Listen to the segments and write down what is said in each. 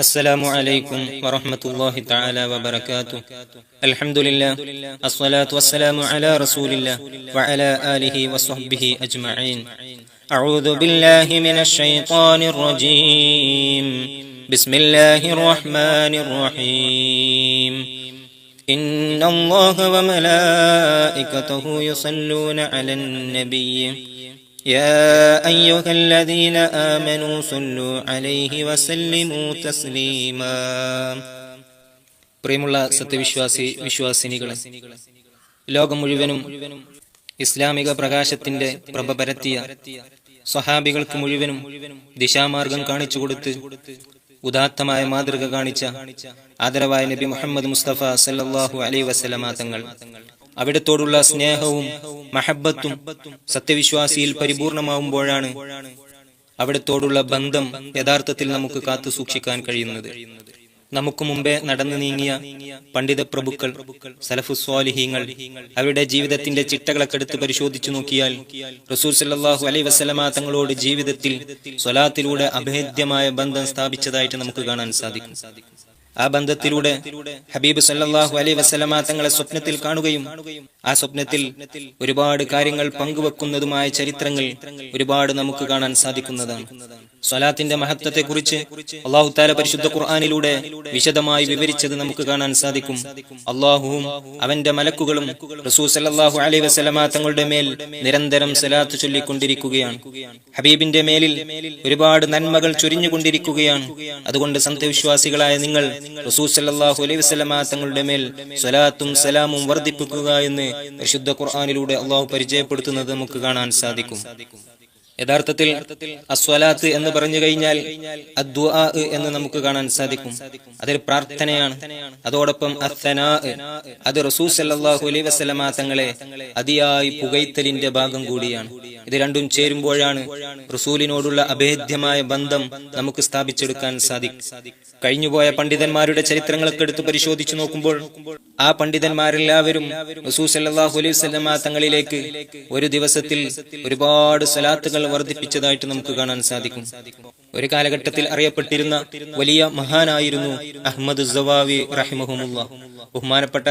السلام عليكم ورحمة الله تعالى وبركاته. الحمد لله، الصلاة والسلام على رسول الله وعلى آله وصحبه أجمعين. أعوذ بالله من الشيطان الرجيم. بسم الله الرحمن الرحيم. إن الله وملائكته يصلون على النبي يا أيها الذين آمنوا صلوا عليه وسلموا تسليما. പ്രിയമുള്ള വിശ്വാസിനികളെ, ലോകം മുഴുവനും ഇസ്ലാമിക പ്രകാശത്തിന്റെ പ്രഭ പരത്തിയ സ്വഹാബികൾക്ക് മുഴുവനും ദിശാമാർഗം കാണിച്ചു കൊടുത്ത് ഉദാത്തമായ മാതൃക കാണിച്ച ആദരവായ നബി മുഹമ്മദ് മുസ്തഫ സല്ലല്ലാഹു അലൈഹി വസല്ലമ തങ്ങൾ, അവിടത്തോടുള്ള സ്നേഹവും മഹബത്തും സത്യവിശ്വാസിയിൽ പരിപൂർണമാവുമ്പോഴാണ് അവിടത്തോടുള്ള ബന്ധം യഥാർത്ഥത്തിൽ നമുക്ക് കാത്തു സൂക്ഷിക്കാൻ കഴിയുന്നത്. നമുക്ക് മുമ്പേ നടന്നു നീങ്ങിയ പണ്ഡിത പ്രഭുക്കൾ, സലഫുസ് സ്വാലിഹീങ്ങൾ, അവരുടെ ജീവിതത്തിന്റെ ചിട്ടകളൊക്കെ എടുത്ത് പരിശോധിച്ചു നോക്കിയാൽ റസൂൽ സല്ലല്ലാഹു അലൈഹി വസല്ലമ തങ്ങളോട് ജീവിതത്തിൽ സ്വലാത്തിലൂടെ അഭേദ്യമായ ബന്ധം സ്ഥാപിച്ചതായിട്ട് നമുക്ക് കാണാൻ സാധിക്കും. ആ ബന്ധത്തിലൂടെ ഹബീബ് സല്ലല്ലാഹു അലൈഹി വസല്ലമ തങ്ങളെ സ്വപ്നത്തിൽ കാണുകയും ആ സ്വപ്നത്തിൽ ഒരുപാട് കാര്യങ്ങൾ പങ്കുവെക്കുന്നതുമായ ചരിത്രങ്ങൾ ഒരുപാട് നമുക്ക് കാണാൻ സാധിക്കുന്നതാണ്. സ്വലാത്തിന്റെ മഹത്വത്തെ കുറിച്ച് അല്ലാഹു തആല പരിശുദ്ധ ഖുർആനിലൂടെ വിശദമായി വിവരിച്ചത് നമുക്ക് കാണാൻ സാധിക്കും. അല്ലാഹുവും അവന്റെ മലക്കുകളും റസൂൽ സല്ലല്ലാഹു അലൈഹി വസല്ലമ തങ്ങളുടെ മേൽ നിരന്തരം സ്വലാത്ത് ചൊല്ലിക്കൊണ്ടിരിക്കുകയാണ്. ഹബീബിന്റെ മേലിൽ ഒരുപാട് നന്മകൾ ചൊരിഞ്ഞുകൊണ്ടിരിക്കുകയാണ്. അതുകൊണ്ട് സത്യവിശ്വാസികളായ നിങ്ങൾ റസൂൽ സല്ലല്ലാഹു അലൈഹി വസല്ലമ തങ്ങളുടെ മേൽ സ്വലാത്തും സലാമും വർദ്ധിപ്പിക്കുക എന്ന് പരിശുദ്ധ ഖുർആനിലൂടെ അല്ലാഹു പരിചയപ്പെടുത്തുന്നത് നമുക്ക് കാണാൻ സാധിക്കും. യഥാർത്ഥത്തിൽ അസ്വലാത്ത് എന്ന് പറഞ്ഞു കഴിഞ്ഞാൽ അദ്ദുആ എന്ന് നമുക്ക് കാണാൻ സാധിക്കും. അതൊരു പ്രാർത്ഥനയാണ്. അതോടൊപ്പം അസ്സനാ, അത് റസൂൽ സല്ലല്ലാഹു അലൈഹി വസല്ലമ തങ്ങളെ അതിയായി പുകഴ്ത്തലിന്റെ ഭാഗം കൂടിയാണ്. ഇത് രണ്ടും ചേരുമ്പോഴാണ് റസൂലിനോടുള്ള അഭേദ്യമായ ബന്ധം നമുക്ക് സ്ഥാപിച്ചെടുക്കാൻ സാധിക്കും. കഴിഞ്ഞുപോയ പണ്ഡിതന്മാരുടെ ചരിത്രങ്ങളൊക്കെ എടുത്ത് പരിശോധിച്ചു നോക്കുമ്പോൾ ആ പണ്ഡിതന്മാരെല്ലാവരും റസൂൽ സല്ലല്ലാഹു അലൈഹി വസല്ലമ തങ്ങളിലേക്ക് ഒരു ദിവസത്തിൽ ഒരുപാട് സ്വലാത്തുകൾ വർദ്ധിപ്പിച്ചതായിട്ട് നമുക്ക് കാണാൻ സാധിക്കും. ഒരു കാലഘട്ടത്തിൽ അറിയപ്പെട്ടിരുന്ന വലിയ മഹാനായിരുന്നു അഹ്മദ് സവാവി റഹിമഹുമുല്ലാഹ്. ബഹുമാനപ്പെട്ട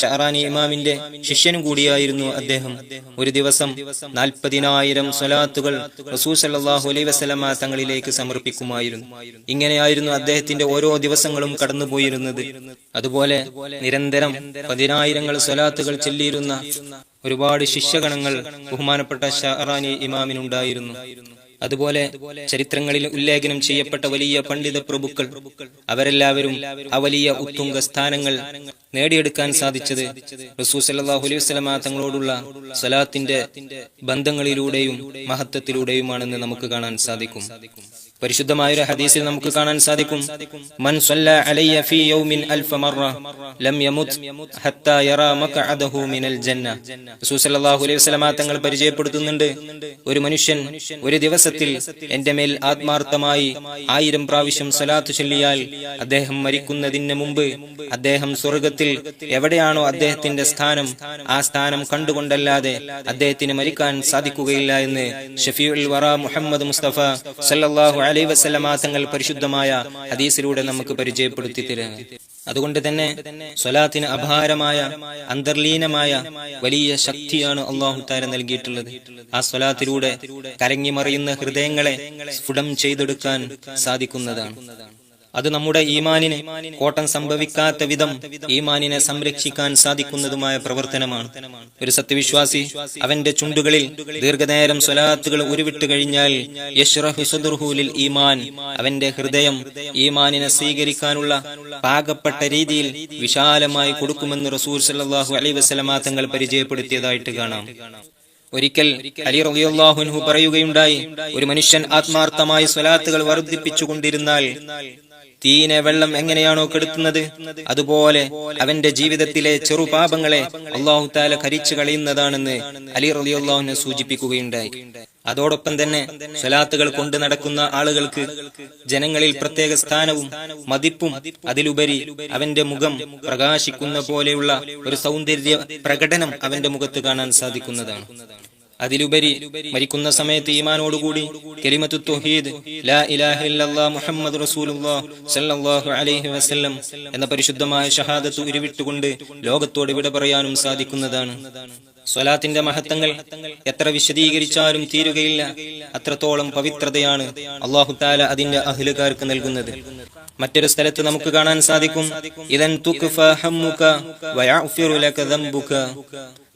ഷഅറാനി ഇമാമിന്റെ ശിഷ്യനും കൂടിയായിരുന്നു അദ്ദേഹം. ഒരു ദിവസം 40,000 സ്വലാത്തുകൾ റസൂൽ സല്ലല്ലാഹു അലൈഹി വസല്ലമ തങ്ങളിലേക്ക് സമർപ്പിക്കുമായിരുന്നു. ഇങ്ങനെയായിരുന്നു അദ്ദേഹത്തിന്റെ ഓരോ ദിവസങ്ങളും കടന്നുപോയിരുന്നത്. അതുപോലെ നിരന്തരം 10,000 സ്വലാത്തുകൾ ചൊല്ലിയിരുന്ന ഒരുപാട് ശിഷ്യഗണങ്ങൾ ബഹുമാനപ്പെട്ട ഷഅറാനി ഇമാമിനുണ്ടായിരുന്നു. അതുപോലെ ചരിത്രങ്ങളിൽ ഉല്ലേഖനം ചെയ്യപ്പെട്ട വലിയ പണ്ഡിത പ്രഭുക്കൾ, അവരെല്ലാവരും ആ വലിയ ഉത്തുംഗ സ്ഥാനങ്ങൾ നേടിയെടുക്കാൻ സാധിച്ചത് റസൂൽ സല്ലല്ലാഹു അലൈഹി വസല്ലമ തങ്ങളോടുള്ള സ്വലാത്തിന്റെ ബന്ധങ്ങളിലൂടെയും മഹത്വത്തിലൂടെയുമാണെന്ന് നമുക്ക് കാണാൻ സാധിക്കും. പരിശുദ്ധമായ ഒരു ഹദീസിൽ നമുക്ക് കാണാൻ സാധിക്കും, മൻ സ്വല്ല അലയ്യ ഫീ യൗമിൻ അൽഫ മറ ലം യമുത് ഹത്താ യറാ മഖഅദഹു മിനൽ ജന്ന. റസൂൽ സല്ലല്ലാഹു അലൈഹി വസല്ലമ തങ്ങൾ പരിചയപ്പെടുത്തുന്നുണ്ട്, ഒരു മനുഷ്യൻ ഒരു ദിവസത്തിൽ എന്റെ മേൽ ആത്മാർത്ഥമായി 1000 പ്രാവശ്യം സ്വലാത്ത് ചൊല്ലിയാൽ അദ്ദേഹം മരിക്കുന്നതിന് മുമ്പ് അദ്ദേഹം സ്വർഗ്ഗത്തിൽ എവിടെയാണോ അദ്ദേഹത്തിന്റെ സ്ഥാനം, ആ സ്ഥാനം കണ്ടുകൊണ്ടല്ലാതെ അദ്ദേഹത്തിന് മരിക്കാൻ സാധിക്കുകയില്ല എന്ന് ഷഫീഉൽ വറ മുഹമ്മദ് മുസ്തഫ സല്ലല്ലാഹു അലൈഹി വസല്ലമ തങ്ങൾ പരിശുദ്ധമായ ഹദീസിലൂടെ നമുക്ക് പരിചയപ്പെടുത്തി തരുന്നു. അതുകൊണ്ട് തന്നെ സ്വലാത്തിന് അപാരമായ അന്തർലീനമായ വലിയ ശക്തിയാണ് അല്ലാഹു തആല നൽകിയിട്ടുള്ളത്. ആ സ്വലാത്തിലൂടെ കരങ്ങി മറിയുന്ന ഹൃദയങ്ങളെ സ്ഫുടം ചെയ്തെടുക്കാൻ സാധിക്കുന്നതാണ്. അത് നമ്മുടെ ഈമാനിന് കോട്ടം സംഭവിക്കാത്ത വിധം ഈമാനിനെ സംരക്ഷിക്കാൻ സാധിക്കുന്നതുമായ പ്രവർത്തനമാണ്. ഒരു സത്യവിശ്വാസി അവന്റെ ചുണ്ടുകളിൽ ദീർഘനേരം സ്വലാത്തുകൾ ഉരുവിട്ട് കഴിഞ്ഞാൽ യശ്റഹു സദ്റുഹു ലിൽ ഈമാൻ, അവന്റെ ഹൃദയം ഈമാനിനെ സ്വീകരിക്കാനുള്ള പാകപ്പെട്ട രീതിയിൽ വിശാലമായി കൊടുക്കുമെന്ന് റസൂൽ സല്ലല്ലാഹു അലൈഹി വസല്ലമ തങ്ങൾ പരിചയപ്പെടുത്തിയതായിട്ട് കാണാം. ഒരിക്കൽ അലി റളിയല്ലാഹു അൻഹു പറയുകയുണ്ടായി, ഒരു മനുഷ്യൻ ആത്മാർത്ഥമായി സ്വലാത്തുകൾ വർദ്ധിപ്പിച്ചുകൊണ്ടിരുന്നാൽ തീനെ വെള്ളം എങ്ങനെയാണോ കെടുത്തുന്നത്, അതുപോലെ അവന്റെ ജീവിതത്തിലെ ചെറുപാപങ്ങളെ അല്ലാഹു തആല കരിച്ചു കളയുന്നതാണെന്ന് അലി റളിയല്ലാഹു അൻഹു സൂചിപ്പിക്കുകയുണ്ടായി. അതോടൊപ്പം തന്നെ സ്വലാത്തുകൾ കൊണ്ട് നടക്കുന്ന ആളുകൾക്ക് ജനങ്ങളിൽ പ്രത്യേക സ്ഥാനവും മതിപ്പും, അതിലുപരി അവന്റെ മുഖം പ്രകാശിക്കുന്ന പോലെയുള്ള ഒരു സൗന്ദര്യ പ്രകടനം അവന്റെ മുഖത്ത് കാണാൻ സാധിക്കുന്നതാണ്. അതിലുപരി മരിക്കുന്ന സമയത്ത് ഈമാനോടുകൂടി കലിമത്തു തൗഹീദ് ലാ ഇലാഹ ഇല്ലല്ലാഹ് മുഹമ്മദ് റസൂലുള്ളാഹ് സ്വല്ലല്ലാഹു അലൈഹി വസല്ലം എന്ന പരിശുദ്ധമായ ഷഹാദത്ത് ഉരുവിട്ടുകൊണ്ട് ലോകത്തോട് വിട പറയാനും സാധിക്കുന്നതാണ്. സ്വലാത്തിന്റെ മഹത്വങ്ങൾ എത്ര വിശദീകരിച്ചാലും തീരുകയില്ല. അത്രത്തോളം പവിത്രതയാണ് അല്ലാഹു തആല അതിന്റെ അഹ്ലുകാർക്ക് നൽകുന്നത്. മറ്റൊരു സ്ഥലത്ത് നമുക്ക് കാണാൻ സാധിക്കും, ഇദൻ തുക്ഫ ഹമ്മുക വയഗ്ഫിറു ലക ദംബുക.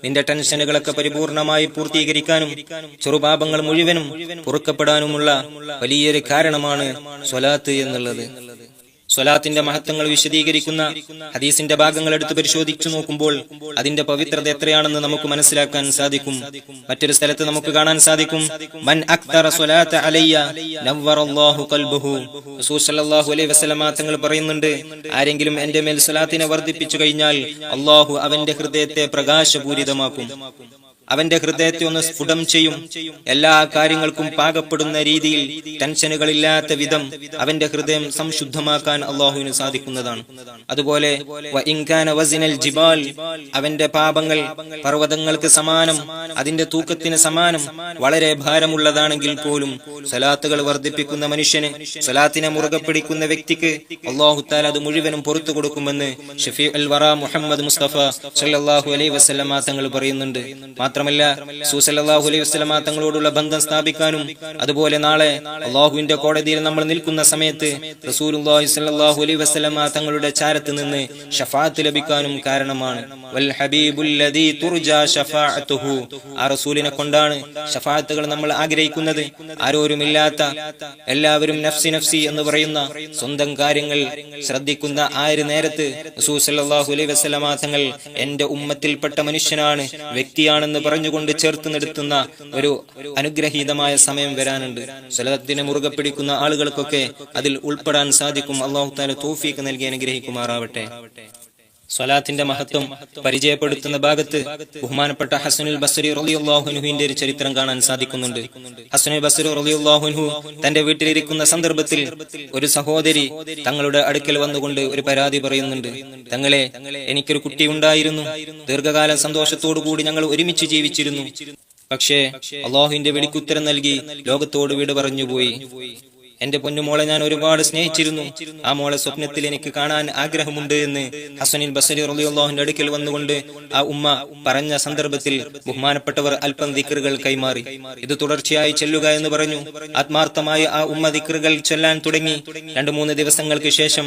നിന്റെ ടെൻഷനുകളൊക്കെ പരിപൂർണമായി പൂർത്തീകരിക്കാനും ചെറുപാപങ്ങൾ മുഴുവനും പൊറുക്കപ്പെടാനുമുള്ള വലിയൊരു കാരണമാണ് സ്വലാത്ത് എന്നുള്ളത്. സ്വലാത്തിന്റെ മഹത്വങ്ങൾ വിശദീകരിക്കുന്ന ഹദീസിന്റെ ഭാഗങ്ങൾ എടുത്ത് പരിശോധിച്ചു നോക്കുമ്പോൾ അതിന്റെ പവിത്രത എത്രയാണെന്ന് നമുക്ക് മനസ്സിലാക്കാൻ സാധിക്കും. മറ്റൊരു സ്ഥലത്ത് നമുക്ക് കാണാൻ സാധിക്കും, മൻ അക്തറ സ്വലാത്ത അലയ്യ നവ്വറല്ലാഹു ഖൽബഹു. റസൂൽ സല്ലല്ലാഹു അലൈഹി വസല്ലമ തങ്ങൾ പറയുന്നുണ്ട്, ആരെങ്കിലും എന്റെ മേൽ സ്വലാത്തിനെ വർദ്ധിപ്പിച്ചു കഴിഞ്ഞാൽ അല്ലാഹു അവന്റെ ഹൃദയത്തെ പ്രകാശപൂരിതമാക്കും, അവന്റെ ഹൃദയത്തെ ഒന്ന് സ്ഫുടം ചെയ്യും. എല്ലാ കാര്യങ്ങൾക്കും പാകപ്പെടുന്ന രീതിയിൽ ടെൻഷനുകളില്ലാത്ത വിധം അവന്റെ ഹൃദയം സംശുദ്ധമാക്കാൻ അള്ളാഹുവിന് സാധിക്കുന്നതാണ്. അതുപോലെ ജിബാൽ, അവന്റെ പാപങ്ങൾ പർവ്വതങ്ങൾക്ക് സമാനം, അതിന്റെ തൂക്കത്തിന് സമാനം വളരെ ഭാരമുള്ളതാണെങ്കിൽ പോലും സ്വലാത്തുകൾ വർദ്ധിപ്പിക്കുന്ന മനുഷ്യന്, സ്വലാത്തിനെ മുറുകെ പിടിക്കുന്ന വ്യക്തിക്ക് അല്ലാഹു തആല അത് മുഴുവനും പുറത്തു കൊടുക്കുമെന്ന് ഷഫീഉൽ വറ മുഹമ്മദ് മുസ്തഫ സല്ലല്ലാഹു അലൈഹി വസല്ലമ തങ്ങൾ പറയുന്നുണ്ട്. മാത്രമല്ല റസൂൽ സല്ലല്ലാഹു അലൈഹി വസല്ലമ തങ്ങളോടുള്ള ബന്ധം സ്ഥാപിക്കാനും അതുപോലെ നാളെ അല്ലാഹുവിന്റെ കോടതിയിൽ നമ്മൾ നിൽക്കുന്ന സമയത്ത് റസൂലുള്ളാഹി സല്ലല്ലാഹു അലൈഹി വസല്ലമ തങ്ങളുടെ ചാരത്ത് നിന്ന് ശഫാഅത്ത് ലഭിക്കാനും കാരണമാണ്. വൽ ഹബീബുൽ ലദീ തുർജാ ശഫാഅത്തുഹു. ആ റസൂലിനെ കൊണ്ടാണ് ശഫാഅത്തുകൾ നമ്മൾ ആഗ്രഹിക്കുന്നത്. ആരോരുമില്ലാത്ത, എല്ലാവരും നഫ്സി നഫ്സി എന്ന് പറയുന്ന സ്വന്തം കാര്യങ്ങൾ ശ്രദ്ധിക്കുന്ന ആ ഒരു നേരത്ത് റസൂൽ സല്ലല്ലാഹു അലൈഹി വസല്ലമ തങ്ങൾ എന്റെ ഉമ്മത്തിൽപ്പെട്ട മനുഷ്യനാണ്, വ്യക്തിയാണെന്ന് പറഞ്ഞുകൊണ്ട് ചേർത്ത് നിർത്തുന്ന ഒരു അനുഗ്രഹീതമായ സമയം വരാനുണ്ട്. സ്വലാത്തിനെ മുറുകെ പിടിക്കുന്ന ആളുകൾക്കൊക്കെ അതിൽ ഉൾപ്പെടാൻ സാധിക്കും. അല്ലാഹു തആല തൗഫീഖ് നൽകി അനുഗ്രഹിക്കുമാറാവട്ടെ. സ്വലാത്തിന്റെ മഹത്വം പരിചയപ്പെടുത്തുന്ന ഭാഗത്ത് ബഹുമാനപ്പെട്ട ഹസനുൽ ബസ്രി റളിയല്ലാഹു അൻഹുവിന്റെ ഒരു ചരിത്രം കാണാൻ സാധിക്കുന്നുണ്ട്. ഹസനുൽ ബസ്രി റളിയല്ലാഹു അൻഹു തന്റെ വീട്ടിലിരിക്കുന്ന സന്ദർഭത്തിൽ ഒരു സഹോദരി തങ്ങളുടെ അടുക്കൽ വന്നുകൊണ്ട് ഒരു പരാതി പറയുന്നുണ്ട്. തങ്ങളെ, എനിക്കൊരു കുട്ടി ഉണ്ടായിരുന്നു. ദീർഘകാലം സന്തോഷത്തോടു കൂടി ഞങ്ങൾ ഒരുമിച്ച് ജീവിച്ചിരുന്നു. പക്ഷേ അല്ലാഹുവിന്റെ വിളിക്കുത്തരം നൽകി ലോകത്തോട് വിട പറഞ്ഞുപോയി. എന്റെ പൊന്നുമോളെ ഞാൻ ഒരുപാട് സ്നേഹിച്ചിരുന്നു. ആ മോളെ സ്വപ്നത്തിൽ എനിക്ക് കാണാൻ ആഗ്രഹമുണ്ട് എന്ന് ഹസനുൽ ബസ്രി റളിയല്ലാഹുവിന്റെ അടുക്കൽ വന്നുകൊണ്ട് ആ ഉമ്മ പറഞ്ഞ സന്ദർഭത്തിൽ ബഹുമാനപ്പെട്ടവർ അല്പം ദിക്റുകൾ കൈമാറി. ഇത് തുടർച്ചയായി ചെല്ലുക എന്ന് പറഞ്ഞു. ആത്മാർത്ഥമായി ആ ഉമ്മ ദിക്റുകൾ ചൊല്ലാൻ തുടങ്ങി. 2-3 ദിവസങ്ങൾക്ക് ശേഷം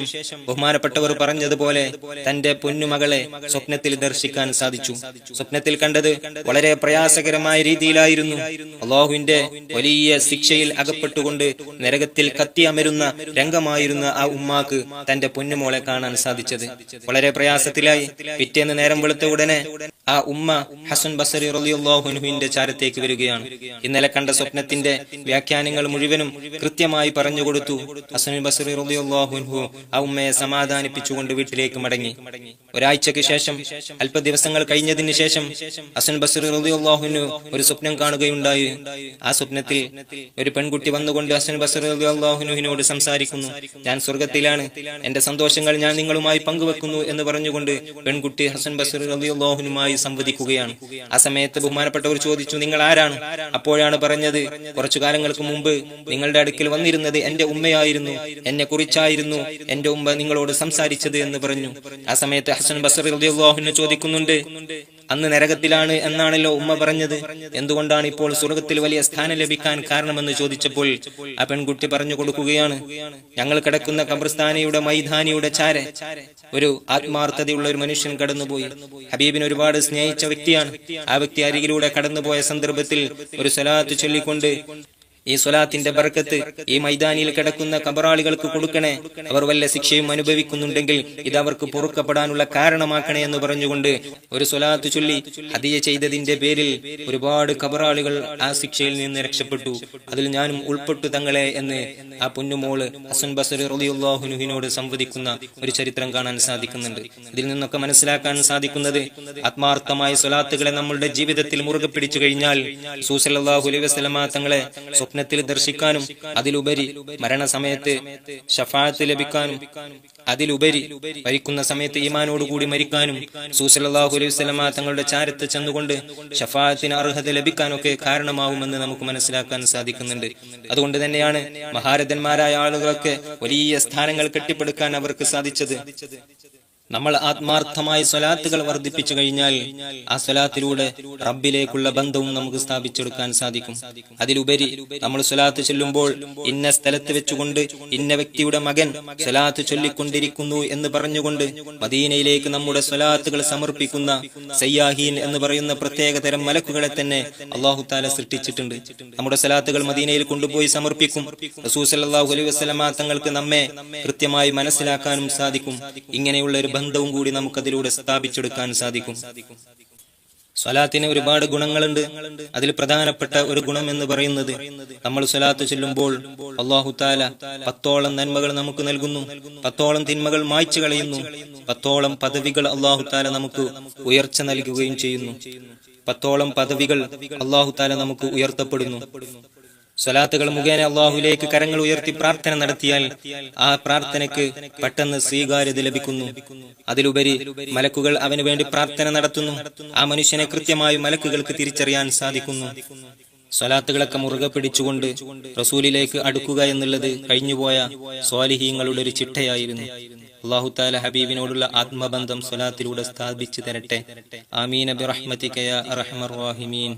ബഹുമാനപ്പെട്ടവർ പറഞ്ഞതുപോലെ തന്റെ പൊന്നുമകളെ സ്വപ്നത്തിൽ ദർശിക്കാൻ സാധിച്ചു. സ്വപ്നത്തിൽ കണ്ടത് വളരെ പ്രയാസകരമായ രീതിയിലായിരുന്നു. അല്ലാഹുവിന്റെ വലിയ ശിക്ഷയിൽ അകപ്പെട്ടുകൊണ്ട് നരകത്തിൽ കത്തിയമരുന്ന രംഗമായിരുന്ന ആ ഉമ്മാക്ക് തന്റെ പൊന്നുമോളെ കാണാൻ സാധിച്ചത്. വളരെ പ്രയാസത്തിലായി. പിറ്റേന്ന് നേരം വെളുത്ത ഉടനെ ആ ഉമ്മ ഹസൻ ബസ്രി റളിയല്ലാഹു അൻഹുവിന്റെ ചാരത്തേക്ക് വരികയാണ്. ഇന്നലെ കണ്ട സ്വപ്നത്തിന്റെ വ്യാഖ്യാനങ്ങൾ മുഴുവനും കൃത്യമായി പറഞ്ഞു കൊടുത്തു. ഹസൻ ബസ്രി റളിയല്ലാഹു അൻഹു ആ ഉമ്മയെ സമാധാനിപ്പിച്ചുകൊണ്ട് വീട്ടിലേക്ക് മടങ്ങി. ഒരാഴ്ചക്ക് ശേഷം, അല്പ ദിവസങ്ങൾ കഴിഞ്ഞതിന് ശേഷം ഹസൻ ബസ്രി റളിയല്ലാഹു അൻഹു ഒരു സ്വപ്നം കാണുകയുണ്ടായി. ആ സ്വപ്നത്തിൽ ഒരു പെൺകുട്ടി വന്നുകൊണ്ട് ഹസൻ ബസ്രി റളിയല്ലാഹു അൻഹുവിനോട് സംസാരിക്കുന്നു. ഞാൻ സ്വർഗത്തിലാണ്, എന്റെ സന്തോഷങ്ങൾ ഞാൻ നിങ്ങളുമായി പങ്കുവെക്കുന്നു എന്ന് പറഞ്ഞുകൊണ്ട് പെൺകുട്ടി ഹസൻ ബസ്രി റളിയല്ലാഹു അൻഹുമായി സംവദിക്കുകയാണ്. ആ സമയത്ത് ബഹുമാനപ്പെട്ടവർ ചോദിച്ചു, നിങ്ങൾ ആരാണ്? അപ്പോഴാണ് പറഞ്ഞത്, കുറച്ചു കാലങ്ങൾക്ക് മുമ്പ് നിങ്ങളുടെ അടുക്കൽ വന്നിരുന്നത് എന്റെ ഉമ്മയായിരുന്നു, എന്നെ കുറിച്ചായിരുന്നു എന്റെ ഉമ്മ നിങ്ങളോട് സംസാരിച്ചത് എന്ന് പറഞ്ഞു. ആ സമയത്ത് ഹസൻ ബസ്രി റളിയല്ലാഹു അൻഹു ചോദിക്കുന്നുണ്ട്, അന്ന് നരകത്തിലാണ് എന്നാണല്ലോ ഉമ്മ പറഞ്ഞത്, എന്തുകൊണ്ടാണ് ഇപ്പോൾ സ്വർഗത്തിൽ വലിയ സ്ഥാനം ലഭിക്കാൻ കാരണമെന്ന് ചോദിച്ചപ്പോൾ ആ പെൺകുട്ടി പറഞ്ഞു കൊടുക്കുകയാണ്, ഞങ്ങൾ കിടക്കുന്ന ഖബർസ്ഥാനിയുടെ മൈതാനിയുടെ ചാരെ ഒരു ആത്മാർത്ഥതയുള്ള ഒരു മനുഷ്യൻ കടന്നുപോയി. ഹബീബിനെ ഒരുപാട് സ്നേഹിച്ച വ്യക്തിയാണ്. ആ വ്യക്തി അരികിലൂടെ കടന്നുപോയ സന്ദർഭത്തിൽ ഒരു സ്വലാത്ത് ചൊല്ലിക്കൊണ്ട്, ഈ സ്വലാത്തിന്റെ ബർക്കത്ത് ഈ മൈതാനിയിൽ കിടക്കുന്ന കബറാളികൾക്ക് കൊടുക്കണേ, അവർ വല്ല ശിക്ഷയും അനുഭവിക്കുന്നുണ്ടെങ്കിൽ ഇത് അവർക്ക് പൊറുക്കപ്പെടാനുള്ള കാരണമാക്കണേ എന്ന് പറഞ്ഞുകൊണ്ട് ഒരു സ്വലാത്ത് ചൊല്ലി ഹദിയ ചെയ്തതിന്റെ പേരിൽ ഒരുപാട് കബറാളികൾ ആ ശിക്ഷയിൽ നിന്ന് രക്ഷപ്പെട്ടു. അതിൽ ഞാനും ഉൾപ്പെട്ടു തങ്ങളെ എന്ന് ആ പൊന്നുമോള് ഹസൻ ബസ്രി റളിയല്ലാഹു അൻഹുവിനോട് സംവദിക്കുന്ന ഒരു ചരിത്രം കാണാൻ സാധിക്കുന്നുണ്ട്. ഇതിൽ നിന്നൊക്കെ മനസ്സിലാക്കാൻ സാധിക്കുന്നത്, ആത്മാർത്ഥമായ സ്വലാത്തുകളെ നമ്മളുടെ ജീവിതത്തിൽ മുറുകെ പിടിച്ചു കഴിഞ്ഞാൽ റസൂൽ സല്ലല്ലാഹു അലൈഹി വസല്ലമ തങ്ങളെ സ്വപ്നത്തിൽ സ്വപ്നത്തിൽ ദർശിക്കാനും അതിലുപരി മരണസമയത്ത് ശഫാഅത്ത് ലഭിക്കാനും അതിലുപരി മരിക്കുന്ന സമയത്ത് ഈമാനോടുകൂടി മരിക്കാനും റസൂൽ സല്ലല്ലാഹു അലൈഹി വസല്ലമ തങ്ങളുടെ ചാരത്ത് ചെന്നുകൊണ്ട് ശഫാഅത്തിന് അർഹത ലഭിക്കാനൊക്കെ കാരണമാവുമെന്ന് നമുക്ക് മനസ്സിലാക്കാൻ സാധിക്കുന്നുണ്ട്. അതുകൊണ്ട് തന്നെയാണ് മഹാരഥന്മാരായ ആളുകളൊക്കെ വലിയ സ്ഥാനങ്ങൾ കെട്ടിപ്പടുക്കാൻ അവർക്ക് സാധിച്ചത്. നമ്മൾ ആത്മാർത്ഥമായി സ്വലാത്തുകൾ വർദ്ധിപ്പിച്ചു കഴിഞ്ഞാൽ ആ സ്വലാത്തിലൂടെ റബ്ബിലേക്കുള്ള ബന്ധവും നമുക്ക് സ്ഥാപിച്ചെടുക്കാൻ സാധിക്കും. അതിലുപരി നമ്മൾ സ്വലാത്ത് ചൊല്ലുമ്പോൾ ഇന്ന സ്ഥലത്ത് വെച്ചുകൊണ്ട് ഇന്ന വ്യക്തിയുടെ മകൻ സ്വലാത്ത് ചൊല്ലിക്കൊണ്ടിരിക്കുന്നു എന്ന് പറഞ്ഞുകൊണ്ട് മദീനയിലേക്ക് നമ്മുടെ സ്വലാത്തുകൾ സമർപ്പിക്കുന്ന സയ്യാഹീൻ എന്ന് പറയുന്ന പ്രത്യേക തരം മലക്കുകളെ തന്നെ അല്ലാഹു തആല സൃഷ്ടിച്ചിട്ടുണ്ട്. നമ്മുടെ സ്വലാത്തുകൾ മദീനയിൽ കൊണ്ടുപോയി സമർപ്പിക്കും. റസൂൽ സല്ലല്ലാഹു അലൈഹി വസല്ലമ തങ്ങൾക്ക് നമ്മെ കൃത്യമായി മനസ്സിലാക്കാനും സാധിക്കും. ഇങ്ങനെയുള്ള ഒരു ബന്ധവും കൂടി നമുക്കതിലൂടെ സ്ഥാപിച്ചെടുക്കാൻ സാധിക്കും. സ്വലാത്തിന് ഒരുപാട് ഗുണങ്ങളുണ്ട്. അതിൽ പ്രധാനപ്പെട്ട ഒരു ഗുണം എന്ന് പറയുന്നത് നമ്മൾ സ്വലാത്ത് ചൊല്ലുമ്പോൾ അല്ലാഹു തആല 10ഓളം നന്മകൾ നമുക്ക് നൽകുന്നു, 10ഓളം തിന്മകൾ മായ്ച്ചു കളയുന്നു, 10ഓളം പദവികൾ അല്ലാഹു തആല നമുക്ക് ഉയർച്ച നൽകുകയും ചെയ്യുന്നു. 10ഓളം പദവികൾ അല്ലാഹു തആല നമുക്ക് ഉയർത്തപ്പെടുന്നു. സ്വലാത്തുകൾ മുഖേന അല്ലാഹുവിലേക്ക് കരങ്ങൾ ഉയർത്തി പ്രാർത്ഥന നടത്തിയാൽ ആ പ്രാർത്ഥനയ്ക്ക് പെട്ടെന്ന് സ്വീകാര്യത ലഭിക്കുന്നു. അതിലുപരി മലക്കുകൾ അവന് വേണ്ടി പ്രാർത്ഥന നടത്തുന്നു. ആ മനുഷ്യനെ കൃത്യമായി മലക്കുകൾക്ക് തിരിച്ചറിയാൻ സാധിക്കുന്നു. സ്വലാത്തുകളൊക്കെ മുറുകെ പിടിച്ചുകൊണ്ട് റസൂലിലേക്ക് അടുക്കുക എന്നുള്ളത് കഴിഞ്ഞുപോയ സ്വാലിഹീങ്ങളുടെ ഒരു ചിട്ടയായിരുന്നു. അല്ലാഹു തആല ഹബീബിനോടുള്ള ആത്മബന്ധം സ്വലാത്തിലൂടെ സ്ഥാപിച്ചു തരട്ടെ. ആമീൻ ബിറഹ്മതിക യാ അർഹമർ റഹീമീൻ.